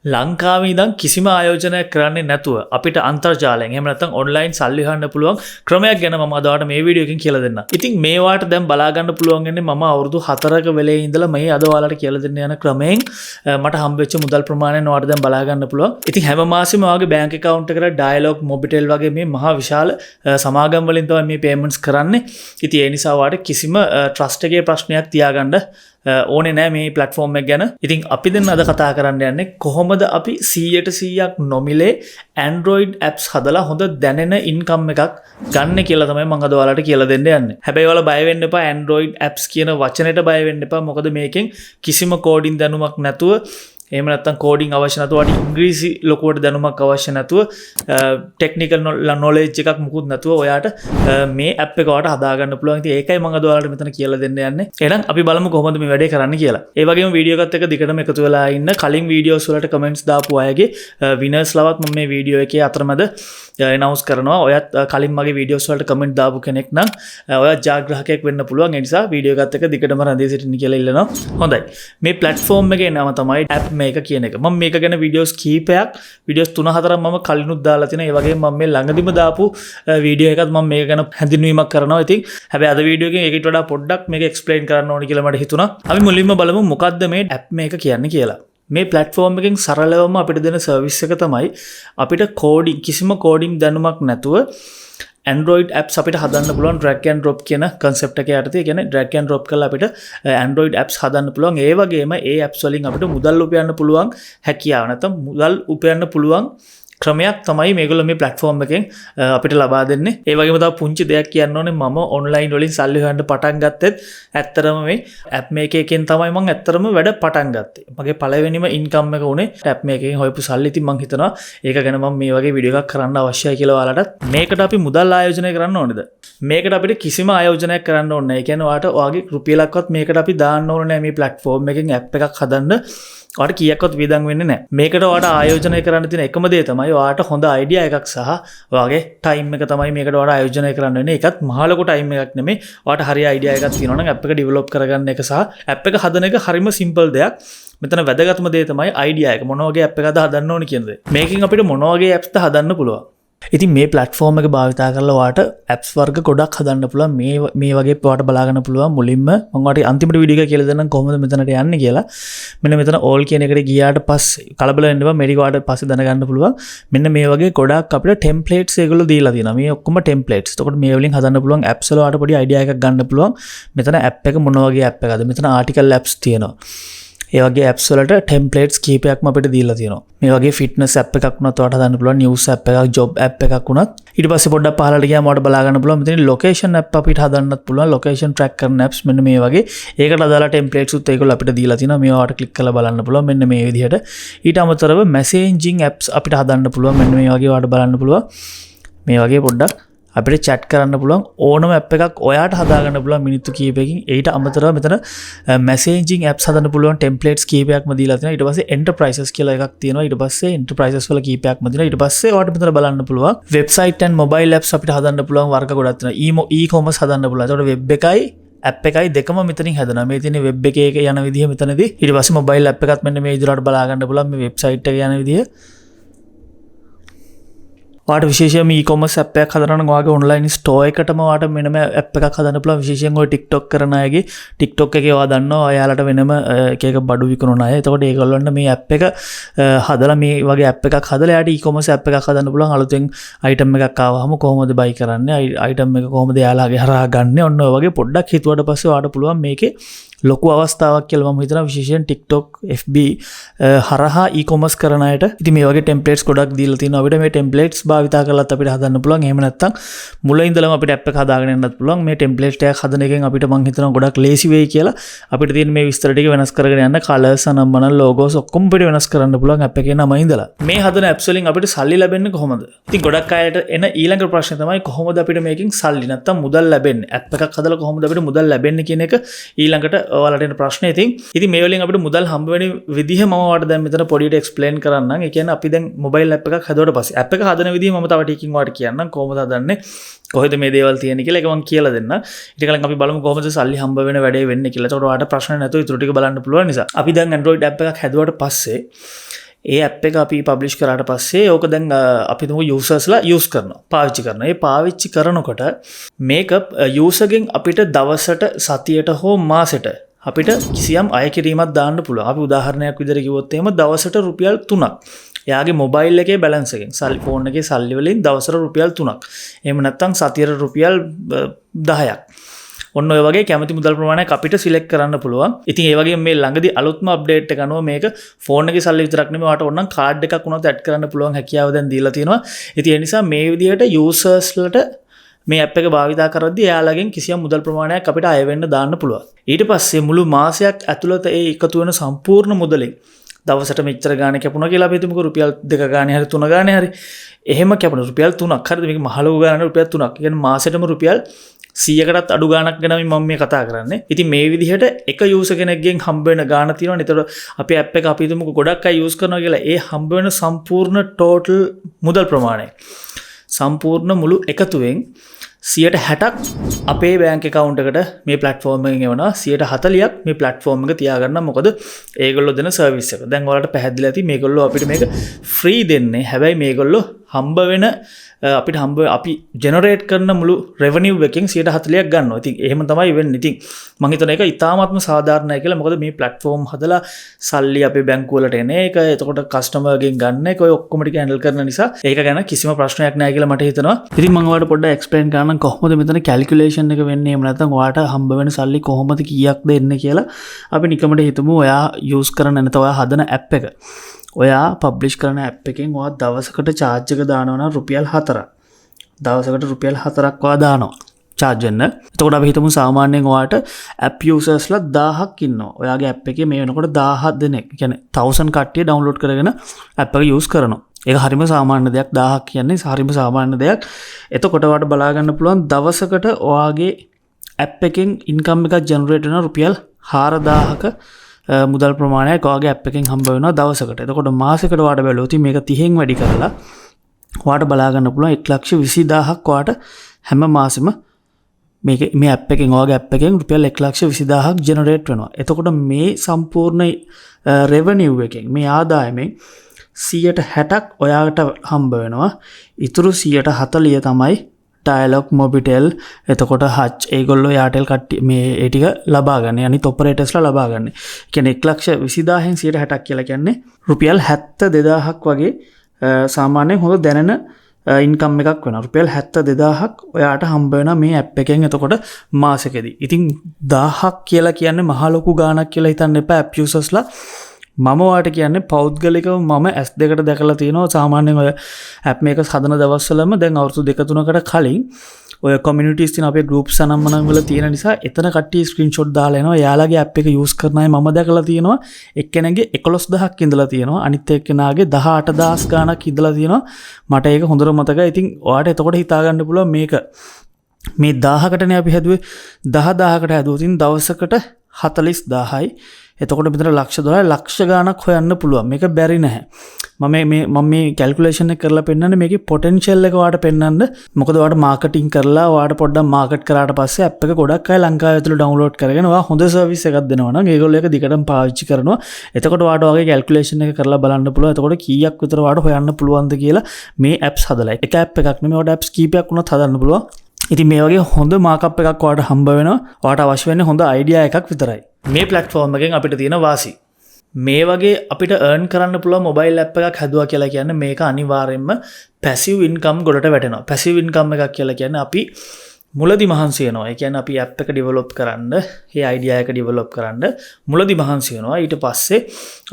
ලංකාවේ ඉඳන් කිසිම ආයෝජනයක් කරන්නේ නැතුව අපිට අන්තර්ජාලයෙන් එහෙම නැත්නම් ඔන්ලයින් සල්ලි හොයන්න පුළුවන් ක්‍රමයක් ගැන මම අද ඔයාලට මේ වීඩියෝ එකෙන් කියලා දෙන්නම්. ඉතින් මේවාට දැන් බලා ගන්න පුළුවන් වෙන්නේ මම අවුරුදු 4ක වෙලේ ඉඳලා මේ අද ඔයාලට කියලා දෙන්න යන ක්‍රමයෙන් මට හම්බෙච්ච මුදල් ප්‍රමාණයෙන් ඔයාලට දැන් බලා ගන්න පුළුවන්. ඉතින් හැම මාසෙම ඔයාගේ බැංක් account එකට Dialog Mobitel වගේ මේ මහා විශාල සමාගම් වලින් තමයි මේ payments කරන්නේ. ඉතින් ඒ නිසා ඔයාලට කිසිම trust එකේ ප්‍රශ්නයක් තියාගන්න ඕනේ නෑ මේ platform එක ගැන. ඉතින් අපි දැන් අද කතා කරන්න යන්නේ කොහොමද අපි 100% නොමිලේ Android apps හදලා හොඳ දැනෙන income එකක් ගන්න කියලා තමයි මම අද ඔයාලට කියලා දෙන්න යන්නේ. හැබැයි ඔයාලා බය වෙන්න එපා Android apps කියන වචනෙට බය වෙන්න එපා. මොකද මේකෙන් කිසිම coding දැනුමක් නැතුව එහෙම නැත්නම් කෝඩින් අවශ්‍ය නැතුව ඉංග්‍රීසි ලොකුවට දැනුමක් අවශ්‍ය නැතුව ටෙක්නිකල් නොලෙජ් එකක් මුකුත් නැතුව ඔයාට මේ ඇප් එක ඔයාලට හදා ගන්න පුළුවන්. ඉතින් ඒකයි මම අද ඔයාලට මෙතන කියලා දෙන්න යන්නේ. එහෙනම් අපි බලමු කොහොමද මේ වැඩේ කරන්න කියලා. ඒ වගේම වීඩියෝ එකත් එක්ක දිගටම එකතු වෙලා ඉන්න කලින් වීඩියෝස් වලට කමෙන්ට්ස් දාපු අයගේ විනර්ස් ලවත් මම මේ වීඩියෝ එකේ අතරමැද announce කරනවා. ඔයත් කලින් මගේ වීඩියෝස් වලට කමෙන්ට් දාපු කෙනෙක් නම් ඔයත් ජාග්‍රාහකයෙක් වෙන්න පුළුවන්. ඒ නිසා වීඩියෝ එකත් එක්ක දිගටම රැඳී සිටින්න කියලා ඉල්ලනවා. හොඳයි. මේ platform එකේ නම තමයි app මේක කියන එක. මම මේක ගැන වීඩියෝස් කීපයක් වීඩියෝස් 3-4ක් මම කලිනුත් දාලා තිනවා. ඒ වගේම මම මේ ළඟදිම දාපු වීඩියෝ එකත් මම මේක ගැන හැඳින්වීමක් කරනවා. ඉතින් හැබැයි අද වීඩියෝ එකෙන් ඒකට වඩා පොඩ්ඩක් මේක එක්ස්ප්ලেইন කරන්න ඕනේ කියලා මට හිතුණා. අපි මුලින්ම බලමු මොකද්ද මේ app මේක කියන්නේ කියලා. මේ platform එකෙන් සරලවම අපිට දෙන සර්විස් එක තමයි අපිට කිසිම කෝඩින් දැනුමක් නැතුව Android apps අපිට හදන්න පුළුවන් drag and drop කියන concept එක යටතේ. කියන්නේ drag and drop කරලා අපිට Android apps හදන්න පුළුවන්. ඒ වගේම ඒ apps වලින් අපිට මුදල් උපයන්න පුළුවන් හැකියාව නැත්නම් මුදල් උපයන්න පුළුවන් ක්‍රමයක් තමයි මේගොල්ලෝ මේ platform එකෙන් අපිට ලබා දෙන්නේ. ඒ වගේම තව පුංචි දෙයක් කියන්න ඕනේ මම online වලින් සල්ලි හොයන්න පටන් ගත්තෙත් ඇත්තටම මේ app මේකෙන් තමයි මම ඇත්තටම වැඩ පටන් ගත්තේ. මගේ පළවෙනිම income එක උනේ app මේකෙන් හොයපු සල්ලි. ඉතින් මම හිතනවා ඒක ගැන මම මේ වගේ වීඩියෝ එකක් කරන්න අවශ්‍යයි කියලා ඔයාලට. මේකට අපි මුදල් ආයෝජනය කරන්න ඕනේද? මේකට අපිට කිසිම ආයෝජනයක් කරන්න ඕනේ නැහැ. ඒ කියන්නේ ඔයාට ඔයාගේ රුපියලක්වත් මේකට අපි දාන්න ඕනේ නැහැ මේ platform එකෙන් app එකක් හදන්න. ඔයාට කීයක්වත් වියදම් වෙන්නේ නැහැ. මේකට ඔයාට ආයෝජනය කරන්න තියෙන එකම දේ තමයි ඔයාට හොඳ අයිඩියා එකක් සහ ඔයාගේ ටයිම් එක තමයි මේකට ඔයාට ආයෝජනය කරන්න වෙන්නේ. ඒකත් මහ ලොකු ටයිම් එකක් නෙමෙයි. ඔයාට හරිය අයිඩියා එකක් තියෙනවා නම් app එක ඩෙවලොප් කරගන්න එක සහ app එක හදන එක හරිම සිම්පල් දෙයක්. මෙතන වැදගත්ම දේ තමයි අයිඩියා එක. මොන වගේ app එකක්ද හදන්න ඕනේ කියන දේ. මේකෙන් අපිට මොන වගේ apps ද හදන්න පුළුවන්. ඉතින් මේ platform එක භාවිතා කරලා ඔයාට apps වර්ග ගොඩක් හදන්න පුළුවන්. මේ වගේ ඔයාට බලා ගන්න පුළුවන්. මුලින්ම මම ඔයාට අන්තිමට වීඩියෝ එක කියලා දෙන්නම් කොහොමද මෙතනට යන්නේ කියලා. මෙන්න මෙතන all කියන එකට ගියාට පස්සේ කලබල වෙන්න එපා. මේක ඔයාට පස්සේ දැනගන්න පුළුවන්. මෙන්න මේ වගේ ගොඩක් අපිට templates ඒගොල්ලෝ දීලා තියෙනවා. මේ ඔක්කොම templates. එතකොට මේ වලින් හදන්න පුළුවන් apps වල ඔයාට පොඩි idea එකක් ගන්න පුළුවන්. මෙතන app එක මොන වගේ app එකක්ද? මෙතන article apps තියෙනවා. ඒ වගේ apps වලට templates කීපයක්ම අපිට දීලා තියෙනවා. මේ වගේ fitness app එකක් වුණත් ඔයාලට හදන්න පුළුවන්, news app එකක්, job app එකක් වුණත්. ඊට පස්සේ පොඩ්ඩක් පහළට ගියාම ඔයාලට බලා ගන්න පුළුවන් මෙතන location app අපිට හදන්නත් පුළුවන්, location track කරන apps මෙන්න මේ වගේ. ඒකට අදාළ templates උත් ඒගොල්ලෝ අපිට දීලා තියෙනවා. මේවා ඔයාලට click කරලා බලන්න පුළුවන් මෙන්න මේ විදිහට. ඊට අමතරව messaging apps අපිට හදන්න පුළුවන්. මෙන්න මේ වගේ ඔයාලට බලන්න පුළුවන්. මේ වගේ පොඩ්ඩක් අපිට chat කරන්න පුළුවන් ඕනම app එකක් ඔයාට හදාගන්න පුළුවන් මිනිත්තු කීපයකින්. ඊට අමතරව මෙතන messaging apps හදන්න පුළුවන් templates කීපයක්ම දීලා තියෙනවා. ඊට පස්සේ enterprises කියලා එකක් තියෙනවා. ඊට පස්සේ enterprises වල කීපයක්ම දෙනවා. ඊට පස්සේ ඔයාට මෙතන බලන්න පුළුවන් website and mobile apps අපිට හදන්න පුළුවන් වර්ග ගොඩක් තියෙනවා. e-commerce හදන්න පුළුවන්. ඒකට web එකයි app එකයි දෙකම මෙතනින් හදනවා. මේ තියෙන web එකේ යන විදිහ මෙතනදී. ඊට පස්සේ mobile app එකත් මෙන්න මේ විදිහට බලා ගන්න පුළුවන්. මේ website එකේ යන විදිහ. ඔයාට විශේෂයෙන්ම e-commerce app එකක් හදනවා නම් ඔයාගේ online store එකටම ඔයාට වෙනම app එකක් හදන්න පුළුවන්. විශේෂයෙන් ඔය TikTok කරන අයගේ TikTok එකේ ඔයා දන්නවා ඔයාලට වෙනම එක එක බඩු විකුණන අය. එතකොට ඒගොල්ලන්ට මේ app එක හදලා මේ වගේ app එකක් හදලා එයාට e-commerce app එකක් හදන්න පුළුවන්. අලුතෙන් item එකක් ආවහම කොහොමද buy කරන්නේ? item එක කොහොමද එයාලාගේ හරහා ගන්න? ඔන්න ඔය වගේ පොඩ්ඩක් හිතුවට පස්සේ ඔයාට පුළුවන් මේකේ ලොකු අවස්ථාවක් කියලා මම හිතනවා විශේෂයෙන් TikTok FB හරහා e-commerce කරන අයට. ඉතින් මේ වගේ templates ගොඩක් දීලා තියෙනවා. අපිට මේ templates භාවිතා කරලාත් අපිට හදන්න පුළුවන්. එහෙම නැත්නම් මුලින් ඉඳලම අපිට app එක හදාගෙන යන්නත් පුළුවන්. මේ templates ටික හදන එකෙන් අපිට මම හිතනවා ගොඩක් ලේසි වෙයි කියලා. අපිට තියෙන මේ විස්තර ටික වෙනස් කරගෙන යන්න colors අනම්මන logos ඔක්කොම අපිට වෙනස් කරන්න පුළුවන් app එකේ නම ඉඳලා. මේ හදන apps වලින් අපිට සල්ලි ලැබෙන්නේ කොහොමද? ඉතින් ගොඩක් අයට එන ඊළඟ ප්‍රශ්නේ තමයි කොහොමද අපිට මේකෙන් සල්ලි නැත්නම් මුදල් ලැබෙන්නේ? app එකක් හදලා කොහොමද අපිට මුදල් ලැබෙන්නේ කියන එක ඊළඟට ඔයාලට එන ප්‍රශ්නේ. ඉතින් මේ වලින් අපිට මුදල් හම්බ වෙන විදිහ මම ඔයාලට දැන් මෙතන පොඩියට එක්ස්ප්ලেইন කරන්නම්. ඒ කියන්නේ අපි දැන් මොබයිල් app එකක් හදුවට පස්සේ app එක හදන විදිහ මම තව ටිකකින් ඔයාලට කියන්නම්. කොහොමද හදන්නේ? කොහෙද මේ දේවල් තියෙන්නේ කියලා ඒක මම කියලා දෙන්න. ඊට කලින් අපි බලමු කොහොමද සල්ලි හම්බ වෙන වැඩේ වෙන්නේ කියලා. ඒකට ඔයාලට ප්‍රශ්න නැතුව ඊටු ටික බලන්න පුළුවන් නිසා. අපි දැන් Android app එකක් හදුවට පස්සේ ඒ ඇප් එක අපි පබ්ලිෂ් කරාට පස්සේ ඕක දැන් අපි තුමු යූසර්ස්ලා යූස් කරනවා පාවිච්චි කරනවා. ඒ පාවිච්චි කරනකොට මේක යූසර්ගෙන් අපිට දවසට සතියට හෝ මාසෙට අපිට කිසියම් අය කිරීමක් දාන්න පුළුවන්. අපි උදාහරණයක් විදිහට කිව්වොත් එහෙම දවසට රුපියල් 3ක් එයාගේ මොබයිල් එකේ බැලන්ස් එකෙන් සල්ලි ෆෝන් එකේ සල්ලි වලින් දවසට රුපියල් 3ක්. එහෙම නැත්නම් සතියට රුපියල් 10ක්. ඔන්න ඔය වගේ කැමති මුදල් ප්‍රමාණයක් අපිට සිලෙක්ට් කරන්න පුළුවන්. ඉතින් ඒ වගේම මේ ළඟදී අලුත්ම අප්ඩේට් එක අනුව මේක ෆෝන් එකේ සල්ලි විතරක් නෙමෙයි ඔයාලට ඕනනම් කාඩ් එකක් උනත් ඇඩ් කරන්න පුළුවන් හැකියාව දැන් දීලා තියෙනවා. ඉතින් ඒ නිසා මේ විදිහට යූසර්ස්ලට මේ ඇප් එක භාවිතා කරද්දී එයාලගෙන් කිසියම් මුදල් ප්‍රමාණයක් අපිට අය වෙන්න දාන්න පුළුවන්. ඊට පස්සේ මුළු මාසයක් ඇතුළත ඒ එකතු වෙන සම්පූර්ණ මුදලෙන් දවසට මෙච්චර ගාණ කැපුණා කියලා අපි හිතමුකෝ රුපියල් 2 ගාණේ හරි 3 ගාණේ හරි. එහෙම කැපුණා රුපියල් 3ක්. හරිද? මේක මහලු ගාණේ රුපියල් 3ක්. ඒ කියන්නේ මාසෙටම රුපියල් 100කටත් අඩු ගාණක් ගැන මම මේ කතා කරන්නේ. ඉතින් මේ විදිහට එක යූසර් කෙනෙක්ගෙන් හම්බ වෙන ගාණ තියෙනවනේ. ඒතකොට අපි ඇප් එක අපි හිතමුකෝ ගොඩක් අය යූස් කරනවා කියලා. ඒ හම්බ වෙන සම්පූර්ණ ටෝටල් මුදල් ප්‍රමාණය සම්පූර්ණ මුළු එකතුවෙන් 60ක් අපේ බෑන්ක් account එකට මේ platform එකෙන් එවනවා. 40ක් මේ platform එක තියාගන්න. මොකද ඒගොල්ලෝ දෙන service එක. දැන් ඔයාලට පැහැදිලි ඇති මේගොල්ලෝ අපිට මේක free දෙන්නේ. හැබැයි මේගොල්ලෝ හම්බ වෙන අපිට අපි ජෙනරේට් කරන මුළු රෙවනිව් එකෙන් 40ක් ගන්නවා. ඉතින් එහෙම තමයි වෙන්නේ. ඉතින් මම හිතන එක ඉතාමත්ම සාධාරණයි කියලා. මොකද මේ platform හදලා සල්ලි අපේ බැංකුව වලට එන එක, එතකොට කස්ටමර්ගෙන් ගන්න එක ඔය ඔක්කොම ටික හැන්ඩල් කරන නිසා ඒක ගැන කිසිම ප්‍රශ්නයක් නැහැ කියලා මට හිතෙනවා. ඉතින් මම ඔයාලට පොඩ්ඩක් එක්ස්ප්ලেইন කරන්න කොහොමද මෙතන කැල්කියුලේෂන් එක වෙන්නේ. එහෙම නැත්නම් ඔයාලට හම්බ වෙන සල්ලි කොහොමද කීයක්ද එන්නේ කියලා අපි නිකමට හිතමු. ඔයා යූස් කරන නැත්නම් ඔයා හදන ඇප් එක. ඔයා පබ්ලිෂ් කරන ඇප් එකෙන් ඔයා දවසකට charge එක දානවා නම් රුපියල් 4ක්. දවසකට රුපියල් 4ක් ඔයා දානවා charge වෙන්න. එතකොට අපි හිතමු සාමාන්‍යයෙන් ඔයාට app usersලා 1000ක් ඉන්නවා. ඔයාගේ app එකේ මේ වෙනකොට 1000 දෙනෙක්, කියන්නේ 1000 කට්ටිය download කරගෙන app එක use කරනවා. ඒක හරිම සාමාන්‍ය දෙයක්. 1000ක් කියන්නේ හරිම සාමාන්‍ය දෙයක්. එතකොට ඔයාට බලා ගන්න පුළුවන් දවසකට ඔයාගේ app එකෙන් income එකක් generate වෙන රුපියල් 4000ක මුදල් ප්‍රමාණයක් ඔයාගේ app එකෙන් හම්බ වෙනවා දවසකට. එතකොට මාසෙකට ඔයාට බැලුවොත් මේක 30න් වැඩි කරලා ඔයාට බලා ගන්න පුළුවන් 1,20,000ක් ඔයාට හැම මාසෙම මේ app එකෙන් ඔයාගේ app එකෙන් රුපියල් 1,20,000ක් ජෙනරේට් වෙනවා. එතකොට මේ සම්පූර්ණ රෙවෙනිව් එකෙන් මේ ආදායමෙන් 60ක් ඔයාට හම්බ වෙනවා. ඉතුරු 40 තමයි ඩයලොග්, මොබිටෙල්, එතකොට හච්, ඒගොල්ලෝ යාටෙල් කට්ටිය මේ ඒ ටික ලබා ගන්න. අනිත් ඔපරේටර්ස්ලා ලබා ගන්න. ඒ කියන්නේ 1,20,000න් 60ක් කියලා කියන්නේ රුපියල් 72,000ක් වගේ සාමාන්‍යයෙන් හොඳ දැනෙන ඉන්කම් එකක් වෙනවා. රුපියල් 72,000ක් ඔයාට හම්බ වෙනවා මේ ඇප් එකෙන්. එතකොට මාසෙකදී. ඉතින් 1000ක් කියලා කියන්නේ මහ ලොකු ගාණක් කියලා හිතන්න එපා ඇප් යූසර්ස්ලා. මම ඔයාට කියන්නේ පෞද්ගලිකව මම S2කට දැකලා තියෙනවා. සාමාන්‍යයෙන් ඔය ඇප් මේක හදන දවස්වලම දැන් අවුරුදු 2-3කට කලින් ඔය කමියුනිටිස් තියෙන අපේ ගෲප්ස් අනම්මනම් වල තියෙන නිසා එතන කට්ටිය ස්ක්‍රීන්ෂොට් දාලා එනවා. එයාලගේ ඇප් එක යූස් කරන අය මම දැකලා තියෙනවා. එක්කෙනෙක්ගේ 11,000ක් ඉඳලා තියෙනවා. අනිත් එක්කෙනාගේ 18,000 ගාණක් ඉඳලා තියෙනවා. මට ඒක හොඳට මතකයි. ඉතින් ඔයාට එතකොට හිතා ගන්න පුළුවන් මේක මේ 1000කටනේ අපි හැදුවේ. 10,000කට හැදුවොත් දවසකට 40,000යි. එතකොට මෙතන ලක්ෂ ගාණක් හොයන්න පුළුවන්. මේක බැරි නැහැ. මම මේ කැල්කියුලේෂන් එක කරලා පෙන්නන්නේ මේකේ පොටෙන්ෂල් එක ඔයාලට පෙන්නන්න. මොකද ඔයාලට මාකටිං කරලා ඔයාලට පොඩ්ඩක් මාකට් කරාට පස්සේ ඇප් එක ගොඩක් අය ලංකාවේ ඇතුළේ ඩවුන්ලෝඩ් කරගෙන ඔයා හොඳ සර්විස් එකක් දෙනවා නම් ඒගොල්ලෝ ඒක දිගටම පාවිච්චි කරනවා. එතකොට ඔයාලට ඔයාගේ කැල්කියුලේෂන් එක කරලා බලන්න පුළුවන්. එතකොට කීයක් විතර ඔයාලට හොයන්න පුළුවන්ද කියලා මේ ඇප්ස් හදලා. එක ඇප් එකක් නෙමෙයි ඔයාලට ඇප්ස් කීපයක් වුණත් හදන්න පුළුවන්. ඉතින් මේ වගේ හොඳ මාකප් එකක් ඔයාලට හම්බ වෙනවා. ඔයාලට අවශ්‍ය වෙන්නේ හොඳ අයිඩියා එකක් විතරයි. මේ ප්ලැට්ෆෝම් එකෙන් අපිට තියෙන වාසි මේ වගේ අපිට earn කරන්න පුළුවන් මොබයිල් ඇප් එකක් හැදුවා කියලා කියන්නේ මේක අනිවාර්යයෙන්ම passive income ගොඩට වැටෙනවා. passive income එකක් කියලා කියන්නේ අපි මුලදි මහන්සි වෙනවා. ඒ කියන්නේ අපි ඇප් එක ඩෙවලොප් කරන්න, ඒ අයිඩියා එක ඩෙවලොප් කරන්න මුලදි මහන්සි වෙනවා. ඊට පස්සේ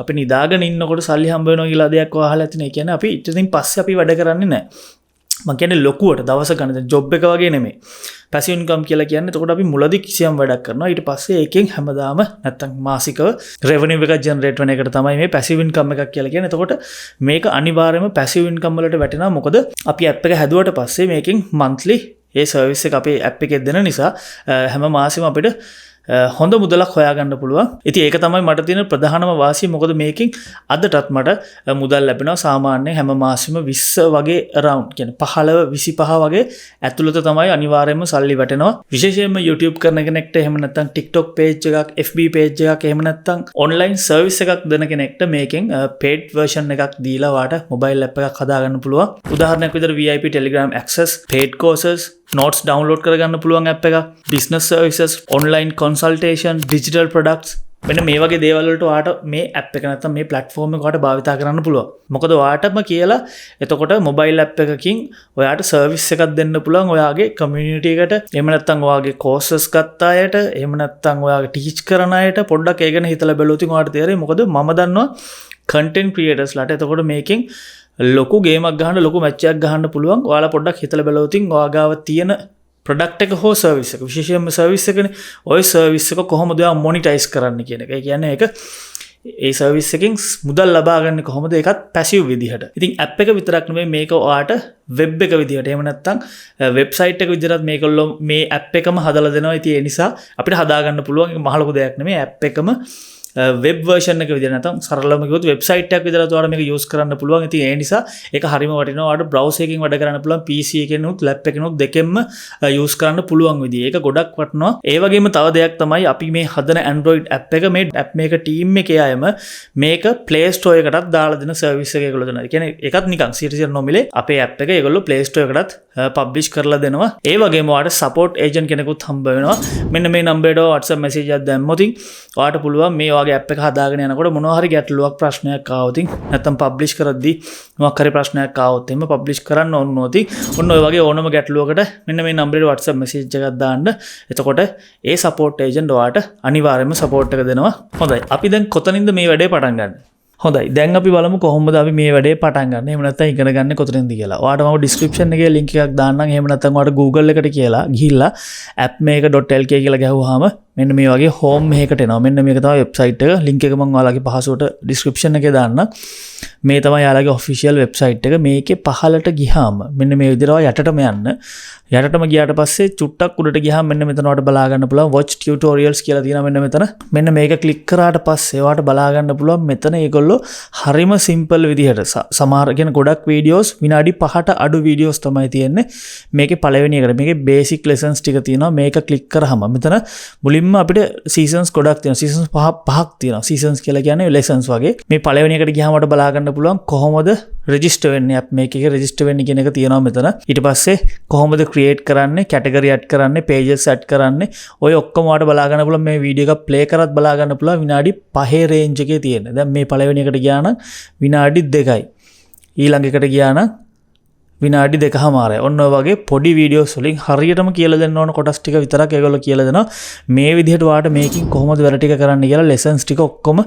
අපි නිදාගෙන ඉන්නකොට සල්ලි හම්බ වෙනවා කියලා දෙයක් අහලා ඇතිනේ. ඒ කියන්නේ අපි ඊටින් පස්සේ අපි වැඩ කරන්නේ නැහැ. මම කියන්නේ ලොකුවට දවස ගන්න ජොබ් එක වගේ නෙමෙයි. passive income කියලා කියන්නේ එතකොට අපි මුලදී කිසියම් වැඩක් කරනවා. ඊට පස්සේ ඒකෙන් හැමදාම නැත්තම් මාසිකව revenue එකක් generate වෙන එකට තමයි මේ passive income එකක් කියලා කියන්නේ. එතකොට මේක අනිවාර්යයෙන්ම passive income වලට වැටෙනවා. මොකද අපි app එක හැදුවට පස්සේ මේකෙන් monthly ඒ service එක අපේ app එකේ දෙන නිසා හැම මාසෙම අපිට හොඳ මුදලක් හොයාගන්න පුළුවන්. ඉතින් ඒක තමයි මට තියෙන ප්‍රධානම වාසිය. මොකද මේකෙන් අදටත් මට මුදල් ලැබෙනවා සාමාන්‍යයෙන් හැම මාසෙම 20 වගේ around කියන්නේ 15 25 වගේ ඇතුළත තමයි අනිවාර්යයෙන්ම සල්ලි වැටෙනවා. විශේෂයෙන්ම YouTube කරන කෙනෙක්ට එහෙම නැත්නම් TikTok page එකක් FB page එකක් එහෙම නැත්නම් online service එකක් දෙන කෙනෙක්ට මේකෙන් paid version එකක් දීලා වාට mobile app එකක් හදාගන්න පුළුවන්. උදාහරණයක් විදිහට VIP Telegram access, paid courses, notes download කරගන්න පුළුවන් app එකක්, business services, online consultation, digital products මෙන්න මේ වගේ දේවල් වලට ඔයාට මේ app එක නැත්නම් මේ platform එක ඔයාට භාවිතා කරන්න පුළුවන්. මොකද ඔයාටම කියලා එතකොට mobile app එකකින් ඔයාට service එකක් දෙන්න පුළුවන් ඔයාගේ community එකට. එහෙම නැත්නම් ඔයාගේ courses ගත්ත අයට, එහෙම නැත්නම් ඔයාගේ teach කරන අයට පොඩ්ඩක් ඒ ගැන හිතලා බැලුවොත් ඔයාට තේරෙයි. මොකද මම දන්නවා content creators ලාට එතකොට මේකෙන් ලොකු ගේමක් ගහන්න ලොකු මැච් එකක් ගහන්න පුළුවන්. ඔයාලා පොඩ්ඩක් හිතලා බැලුවොත් ඔයාගාව තියෙන ප්‍රොඩක්ට් එක හෝ සර්විස් එක විශේෂයෙන්ම සර්විස් එකනේ ඔය සර්විස් එක කොහොමද ඔයා මොනිටයිස් කරන්න කියන එක. ඒ කියන්නේ ඒක ඒ සර්විස් එකෙන් මුදල් ලබා ගන්න කොහොමද ඒකත් පැසිව් විදිහට. ඉතින් ඇප් එක විතරක් නෙමෙයි මේක ඔයාට වෙබ් එක විදිහට එහෙම නැත්නම් වෙබ්සයිට් එක විදිහට මේකල්ලෝ මේ ඇප් එකම හදලා දෙනවා. ඉතින් ඒ නිසා අපිට හදා ගන්න පුළුවන්. ඒක මහ ලොකු දෙයක් නෙමෙයි. ඇප් එකම වෙබ් වර්ෂන් එක විදිහට නැත්නම් සරලවම කිව්වොත් වෙබ්සයිට් එකක් විදිහට ඔයාලා මේක යූස් කරන්න පුළුවන්. ඉතින් ඒ නිසා ඒක හරිම වටිනවා. ඔයාලට බ්‍රවුසර් එකකින් වැඩ කරන්න පුළුවන්, PC එකකින් උත් ලැප් එකකින් උත් දෙකෙන්ම යූස් කරන්න පුළුවන් විදිහ. ඒක ගොඩක් වටිනවා. ඒ වගේම තව දෙයක් තමයි අපි මේ හදන Android app එක මේ app මේක ටීම් එකේ අයම මේක Play Store එකටත් දාලා දෙන සර්විස් එක ඒගොල්ලෝ දෙනවා. ඒ කියන්නේ ඒකත් නිකන් සිටිසන් නොමිලේ අපේ app එක ඒගොල්ලෝ Play Store එකටත් පබ්ලිෂ් කරලා දෙනවා. ඒ වගේම ඔයාලට support agent කෙනෙකුත් හම්බ වෙනවා. මෙන්න මේ නම්බරයට WhatsApp message එකක් දැම්මොත් ඔයාලට පුළුවන් මේ app එක හදාගෙන යනකොට මොනවා හරි ගැටලුවක් ප්‍රශ්නයක් ආවොත් නැත්නම් පබ්ලිෂ් කරද්දී මොකක් හරි ප්‍රශ්නයක් ආවොත් එහෙම පබ්ලිෂ් කරන්න ඕනොත් ඔන්න ඔය වගේ ඕනම ගැටලුවකට මෙන්න මේ නම්බරේට WhatsApp message එකක් දාන්න. එතකොට ඒ support agent ඔයාලට අනිවාර්යයෙන්ම support එක දෙනවා. හොඳයි. අපි දැන් කොතනින්ද මේ වැඩේ පටන් ගන්න? හොඳයි. දැන් අපි බලමු කොහොමද අපි මේ වැඩේ පටන් ගන්න. එහෙම නැත්නම් ඉගෙන ගන්න කොතනින්ද කියලා. ඔයාලට මම description එකේ link එකක් දාන්නම්. එහෙම නැත්නම් ඔයාලට Google එකට කියලා ගිහිල්ලා appmaker.lk කියලා ගැහුවාම මෙන්න මේ වගේ home එකකට එනවා. මෙන්න මේක තමයි website එක. link එක මම ඔයාලගේ පහසුවට description එකේ දාන්නම්. මේ තමයි යාලගේ official website එක. මේකේ පහළට ගියාම මෙන්න මේ විදිහට යටටම යන්න. යටටම ගියාට පස්සේ චුට්ටක් උඩට ගියාම මෙන්න මෙතන ඔයාලට බලා ගන්න පුළුවන් watch tutorials කියලා තියෙනවා මෙන්න මෙතන. මෙන්න මේක ක්ලික් කරාට පස්සේ ඔයාලට බලා ගන්න පුළුවන් මෙතන ඒගොල්ලෝ හරිම simple විදිහට සමහර කියන ගොඩක් videos විනාඩි 5ට අඩු videos තමයි තියෙන්නේ. මේකේ පළවෙනි එකට මේකේ basic lessons ටික තියෙනවා. මේක ක්ලික් කරාම මෙතන මුලින්ම අපිට seasons ගොඩක් තියෙනවා. seasons පහක් තියෙනවා. seasons කියලා කියන්නේ lessons වගේ. මේ පළවෙනි එකට ගියාම ඔයාලට බලා ගන්න පුළුවන් කොහොමද register වෙන්නේ app මේක එකේ register වෙන්නේ කියන එක තියෙනවා මෙතන. ඊට පස්සේ කොහොමද create කරන්නේ, category add කරන්නේ, pages add කරන්නේ. ඔය ඔක්කොම ඔයාලට බලා ගන්න පුළුවන්. මේ වීඩියෝ එක play කරත් බලා ගන්න පුළුවන් විනාඩි 5 range එකේ තියෙන. දැන් මේ පළවෙනි එකට ගියා නම් විනාඩි 2යි. ඊළඟ එකට ගියා නම් විනාඩි 2:00මාරයි. ඔන්න ඔය වගේ පොඩි වීඩියෝස් වලින් හරියටම කියලා දෙන්න ඕන කොටස් ටික විතරක් ඒගොල්ලෝ කියලා දෙනවා. මේ විදිහට ඔයාලට මේකින් කොහොමද වැඩ ටික කරන්න කියලා lessons ටික ඔක්කොම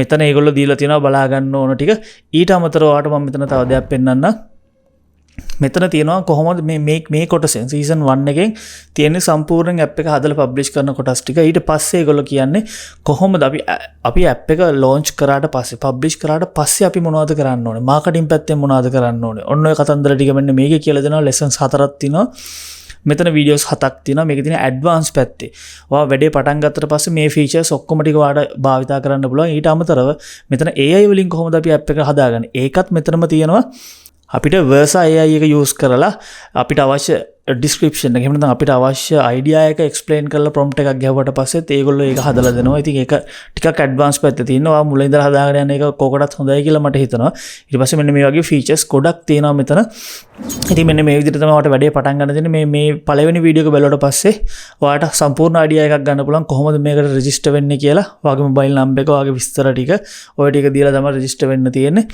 මෙතන ඒගොල්ලෝ දීලා තියෙනවා බලා ගන්න ඕන ටික. ඊට අමතරව ඔයාලට මම මෙතන තව දෙයක් පෙන්නන්නම්. මෙතන තියෙනවා කොහොමද මේ කොටසෙන් season 1 එකෙන් තියෙන සම්පූර්ණ app එක හදලා publish කරන කොටස් ටික. ඊට පස්සේ ඒගොල්ලෝ කියන්නේ කොහොමද අපි app එක launch කරාට පස්සේ publish කරාට පස්සේ අපි මොනවද කරන්න ඕනේ, marketing පැත්තෙන් මොනවද කරන්න ඕනේ. ඔන්න ඔය කතන්දර ටික මෙන්න මේකේ කියලා දෙනවා. lessons 4ක් තියෙනවා. මෙතන videos 7ක් තියෙනවා. මේකේ තියෙන advanced පැත්තේ ඔයා වැඩේ පටන් ගත්තට පස්සේ මේ features ඔක්කොම ටික ඔයාලට භාවිතා කරන්න පුළුවන්. ඊට අමතරව මෙතන AI වලින් කොහොමද අපි app එක හදාගන්නේ ඒකත් මෙතනම තියෙනවා. අපිට Versa AI එක use කරලා අපිට අවශ්‍ය description එක එහෙම නැත්නම් අපිට අවශ්‍ය idea එක explain කරලා prompt එකක් ගැහුවට පස්සෙත් ඒගොල්ලෝ ඒක හදලා දෙනවා. ඉතින් ඒක ටිකක් advanced පැත්තේ තියෙනවා. මුලින් ඉඳලා හදාගෙන යන එක කොකටත් හොඳයි කියලා මට හිතෙනවා. ඊට පස්සේ මෙන්න මේ වගේ features ගොඩක් තියෙනවා මෙතන. ඉතින් මෙන්න මේ විදිහට තමයි ඔයාලට වැඩේ පටන් ගන්න දෙන්නේ. මේ පළවෙනි වීඩියෝ එක බැලුවට පස්සේ ඔයාලට සම්පූර්ණ idea එකක් ගන්න පුළුවන් කොහොමද මේකට register වෙන්නේ කියලා. ඔයාගේ mobile number එක, ඔයාගේ විස්තර ටික ඔය ටික දීලා තමයි register වෙන්න තියෙන්නේ.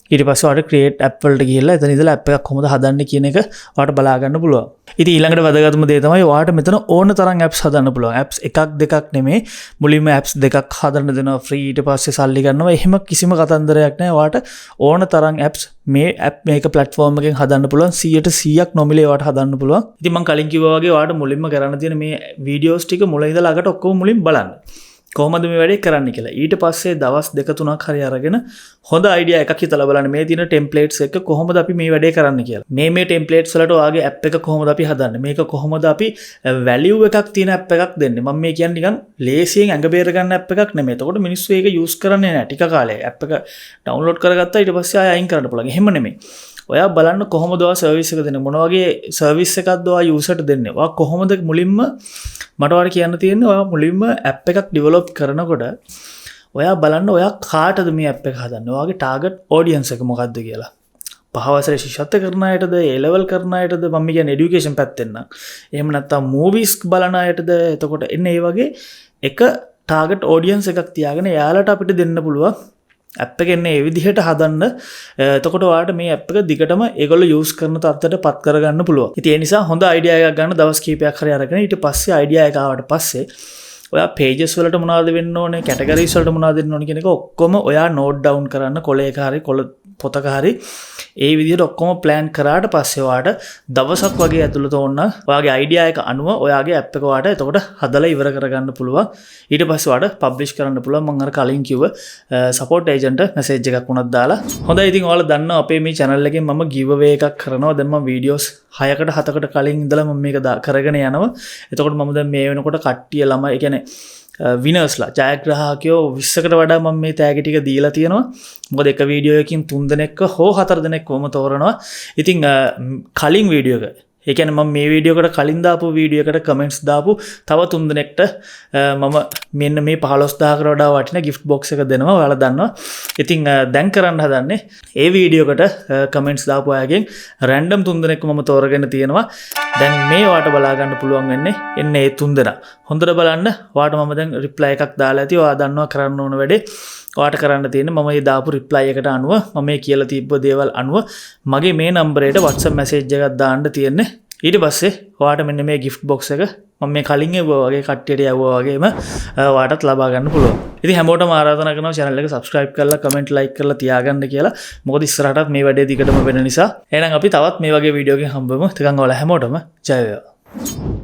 ඊට පස්සේ ඔයාලට create app වලට ගිහිල්ලා එතන ඉඳලා app එකක් කොහොමද හදන්නේ කියන එක ඔයාලට බලා ගන්න පුළුවන්. ඉතින් ඊළඟට වැදගත්ම දේ තමයි ඔයාලට මෙතන ඕන තරම් apps හදන්න පුළුවන්. apps එකක් දෙකක් නෙමෙයි. මුලින්ම apps දෙකක් හදන්න දෙනවා free. ඊට පස්සේ සල්ලි ගන්නවා. එහෙම කිසිම කතන්දරයක් නැහැ. ඔයාලට ඕන තරම් apps මේ app මේක platform එකෙන් හදන්න පුළුවන්. 100% නොමිලේ ඔයාලට හදන්න පුළුවන්. ඉතින් මම කලින් කිව්වා වගේ ඔයාලට මුලින්ම කරන්න තියෙන මේ videos ටික මුල ඉඳලා අගට ඔක්කොම මුලින් බලන්න. කොහොමද මේ වැඩේ කරන්න කියලා. ඊට පස්සේ දවස් 2-3ක් හරි අරගෙන හොඳ අයිඩියා එකක් හිතලා බලන්න මේ තියෙන ටෙම්ප්ලේට්ස් එක කොහොමද අපි මේ වැඩේ කරන්න කියලා. මේ ටෙම්ප්ලේට්ස් වලට ඔයාගේ ඇප් එක කොහොමද අපි හදන්නේ? මේක කොහොමද අපි වැලියු එකක් තියෙන ඇප් එකක් දෙන්නේ? මම මේ කියන්නේ නිකන් ලේසියෙන් ඇඟ බේර ගන්න ඇප් එකක් නෙමෙයි. එතකොට මිනිස්සු ඒක යූස් කරන්නේ නැහැ. ටික කාලයක් ඇප් එක ඩවුන්ලෝඩ් කරගත්තා ඊට පස්සේ ආයෙ අයින් කරන්න පුළුවන්. එහෙම නෙමෙයි. ඔයා බලන්න කොහොමද ඔයා සර්විස් එක දෙන්නේ? මොන වගේ සර්විස් එකක්ද ඔයා යූසර්ට දෙන්නේ? ඔයා කොහොමද මුලින්ම මට ඔයාලට කියන්න තියෙන්නේ ඔයා මුලින්ම ඇප් එකක් ඩෙවලොප් කරනකොට ඔයා බලන්න ඔයා කාටද මේ ඇප් එක හදන්නේ? ඔයාගේ ටාගට් ඔඩියන්ස් එක මොකක්ද කියලා. 5 වසරේ ශිෂ්‍යත්ව කරන අයටද, A level කරන අයටද, මම කියන්නේ এডুকেෂන් පැත්තෙන් නම්. එහෙම නැත්නම් මූවිස් බලන අයටද? එතකොට එන්නේ මේ වගේ එක ටාගට් ඔඩියන්ස් එකක් තියාගෙන එයාලට අපිට දෙන්න පුළුවන් ඇප් එක එන්නේ ඒ විදිහට හදන්න. එතකොට ඔයාලට මේ ඇප් එක දිගටම ඒගොල්ලෝ යූස් කරන තත්ත්වයට පත් කරගන්න පුළුවන්. ඉතින් ඒ නිසා හොඳ අයිඩියා එකක් ගන්න දවස් කිහිපයක් හරි අරගෙන ඊට පස්සේ අයිඩියා එක ආවට පස්සේ ඔයා pages වලට මොනවද වෙන්න ඕනේ, categories වලට මොනවද වෙන්න ඕනේ කියන එක ඔක්කොම ඔයා note down කරන්න කොලයක හරි කොළ පොතක හරි ඒ විදිහට ඔක්කොම plan කරාට පස්සේ ඔයාට දවසක් වගේ ඇතුළත ඕන ඔයාගේ අයිඩියා එක අනුව ඔයාගේ ඇප් එක ඔයාට එතකොට හදලා ඉවර කරගන්න පුළුවන්. ඊට පස්සේ ඔයාට publish කරන්න පුළුවන්. මම අර කලින් කිව්ව support agent message එකක් වුණත් දාලා. හොඳයි ඉතින් ඔයාලා දන්නවා අපේ මේ channel එකෙන් මම giveaway එකක් කරනවා. දැන් මම videos 6කට 7කට කලින් ඉඳලා මම මේක කරගෙන යනවා. එතකොට මම දැන් මේ වෙනකොට කට්ටිය ළමයි ඒ කියන්නේ විනර්ස්ලා ජයග්‍රාහකයෝ 20කට වඩා මම මේ තෑගි ටික දීලා තියෙනවා. මොකද එක වීඩියෝ එකකින් 3 දෙනෙක්ව හෝ 4 දෙනෙක්වම තෝරනවා. ඉතින් කලින් වීඩියෝ එක ඒ කියන්නේ මම මේ වීඩියෝ එකට කලින් දාපු වීඩියෝ එකට කමෙන්ට්ස් දාපු තව 3 දෙනෙක්ට මම මෙන්න මේ 15000කට වඩා වටින gift box එක දෙනවා. ඔයාලා දන්නවා. ඉතින් දැන් කරන්න හදන්නේ ඒ වීඩියෝ එකට කමෙන්ට්ස් දාපු අයගෙන් රැන්ඩම් 3 දෙනෙක්ව මම තෝරගෙන තියෙනවා. දැන් මේ වාට බලා ගන්න පුළුවන් වෙන්නේ එන්නේ ඒ 3 දෙනා. හොඳට බලන්න. වාට මම දැන් රිප්ලයි එකක් දාලා ඇති. ඔයා දන්නවා කරන්න ඕන වැඩේ. ඔයාට කරන්න තියෙන්නේ මම මේ දාපු රිප්ලයි එකට අනුව මම මේ කියලා තිබ්බ දේවල් අනුව මගේ මේ නම්බරයට WhatsApp message එකක් දාන්න තියෙන්නේ. ඊට පස්සේ ඔයාට මෙන්න මේ gift box එක මම මේ කලින් එවුවා වගේ කට්ටියට යවුවා වගේම ඔයාටත් ලබා ගන්න පුළුවන්. ඉතින් හැමෝටම ආරාධනා කරනවා channel එක subscribe කරලා comment like කරලා තියාගන්න කියලා. මොකද ඉස්සරහටත් මේ වැඩේ දිගටම වෙන නිසා. එහෙනම් අපි තවත් මේ වගේ වීඩියෝ එකකින් හම්බෙමු. ටිකක් ඔයාලා හැමෝටම ජය වේවා.